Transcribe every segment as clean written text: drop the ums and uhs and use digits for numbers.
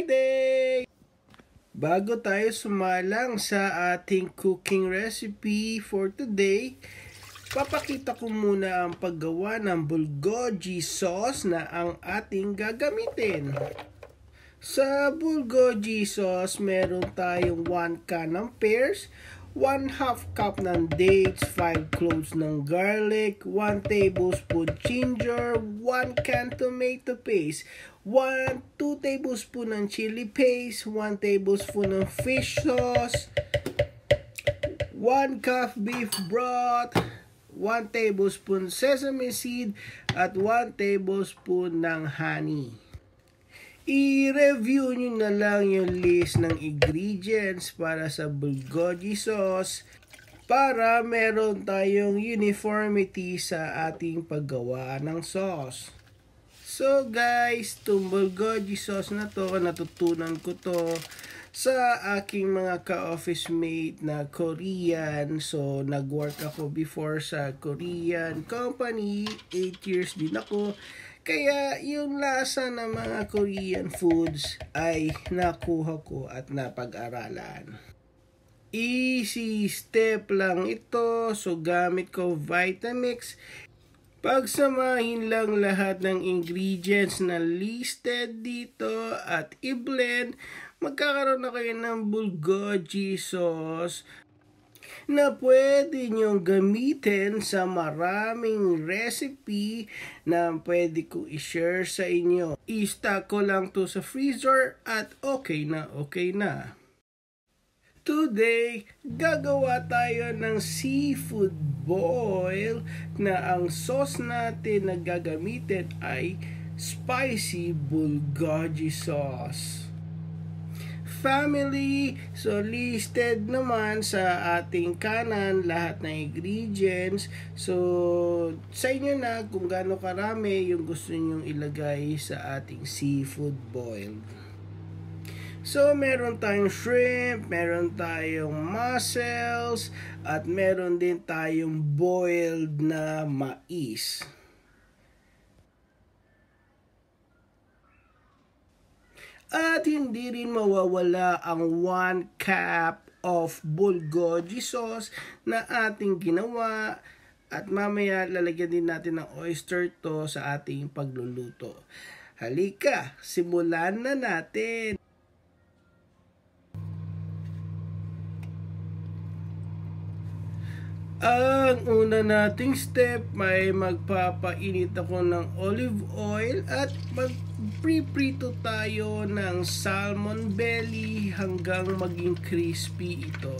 Friday! Bago tayo sumalang sa ating cooking recipe for today, papakita ko muna ang paggawa ng bulgogi sauce na ang ating gagamitin. Sa bulgogi sauce, meron tayong 1 can ng pears, 1/2 cup ng dates, 5 cloves ng garlic, 1 tablespoon ginger, 1 can tomato paste, 2 tablespoon ng chili paste, 1 tablespoon ng fish sauce, 1 cup beef broth, 1 tablespoon sesame seed, at 1 tablespoon ng honey. I-review nyo na lang yung list ng ingredients para sa bulgogi sauce para meron tayong uniformity sa ating paggawa ng sauce. So guys, itong bulgogi sauce na to, natutunan ko to sa aking mga ka-office mate na Korean. So nag-work ako before sa Korean company, 8 years din ako. Kaya yung lasa ng mga Korean foods ay nakuha ko at napag-aralan. Easy step lang ito. So gamit ko Vitamix. Pagsamahin lang lahat ng ingredients na listed dito at i-blend. Magkakaroon na kayo ng bulgogi sauce na pwede nyong gamitin sa maraming recipe na pwede ko i-share sa inyo. I-stock ko lang to sa freezer at okay na okay na. Today, gagawa tayo ng seafood boil na ang sauce natin na gagamitin ay spicy bulgogi sauce. Family, so listed naman sa ating kanan lahat ng ingredients. So sa inyo na kung gaano karami yung gusto nyong ilagay sa ating seafood boil. So meron tayong shrimp, meron tayong mussels, at meron din tayong boiled na mais. At hindi rin mawawala ang 1 cup of bulgogi sauce na ating ginawa. At mamaya lalagyan din natin ng oyster to sa ating pagluluto. Halika, simulan na natin! Ang una nating step, may magpapainit ako ng olive oil at magpriprito tayo ng salmon belly hanggang maging crispy ito.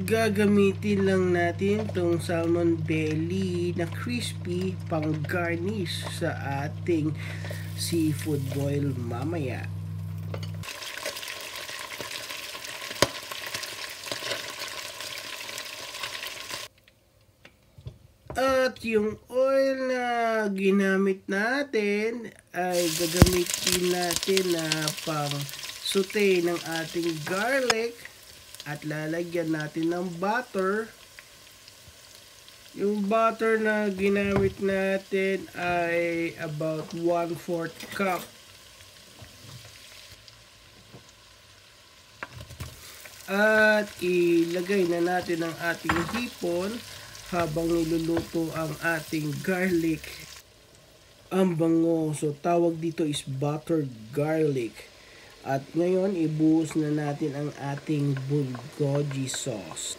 Gagamitin lang natin itong salmon belly na crispy pang garnish sa ating seafood boil mamaya. At yung oil na ginamit natin ay gagamitin natin na pang saute ng ating garlic at lalagyan natin ng butter. Yung butter na ginamit natin ay about 1/4 cup. At ilagay na natin ang ating hipon habang niluluto ang ating garlic. Ang bango. So tawag dito is buttered garlic. At ngayon ibuhos na natin ang ating bulgogi sauce.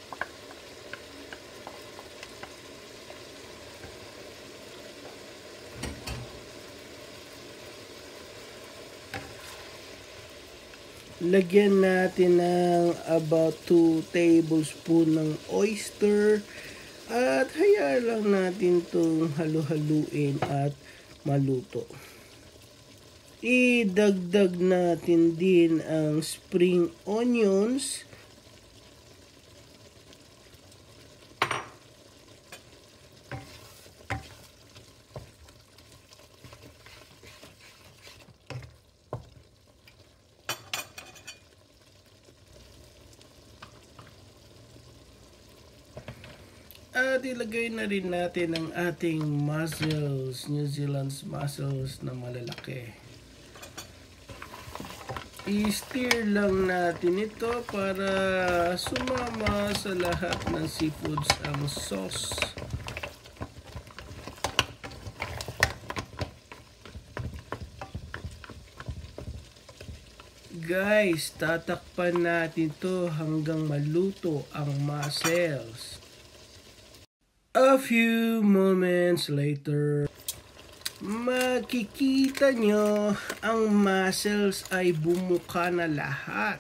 Lagyan natin ng about 2 tablespoon ng oyster. At hayaan lang natin itong halu-haluin at maluto. Idagdag natin din ang spring onions. At ilagay na rin natin ang ating mussels, New Zealand's mussels na malalaki. I-stir lang natin ito para sumama sa lahat ng seafoods ang sauce. Guys, tatakpan natin to hanggang maluto ang mussels. A few moments later, makikita nyo ang mussels ay bumuka na lahat.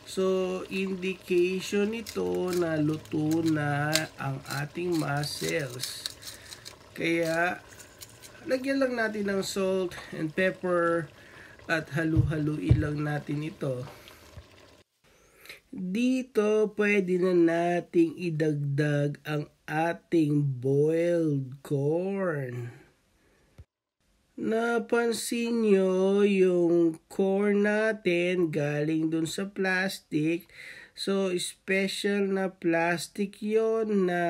So, indication ito na luto na ang ating mussels. Kaya, lagyan lang natin ng salt and pepper at halu-haluin lang natin ito. Dito, pwede na nating idagdag ang ating boiled corn. Napansin nyo yung corn natin galing dun sa plastic. So, special na plastic yon na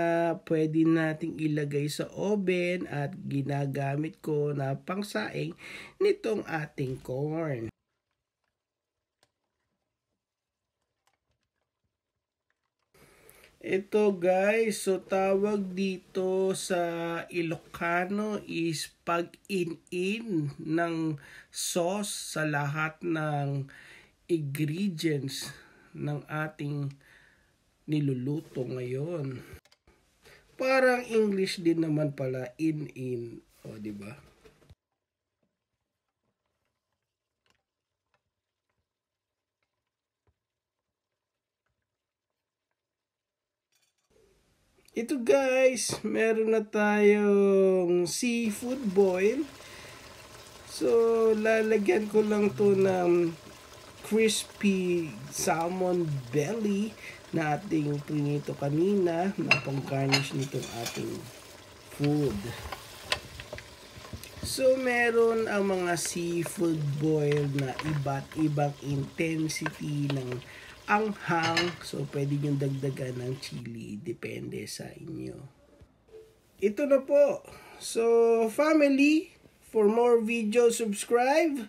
pwede nating ilagay sa oven at ginagamit ko na pangsaing nitong ating corn. Ito guys, so tawag dito sa Ilocano is pag-in-in ng sauce sa lahat ng ingredients ng ating niluluto ngayon. Parang English din naman pala, in-in. O, di ba? Ito guys, meron na tayong seafood boil. So, lalagyan ko lang to ng crispy salmon belly na ating prinito kanina na pang-garnish nitong ating food. So, meron ang mga seafood boil na iba't ibang intensity ng anghang. So, pwede nyo dagdagan ng chili. Depende sa inyo. Ito na po. So, family, for more videos, subscribe.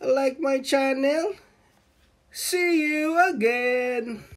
Like my channel. See you again!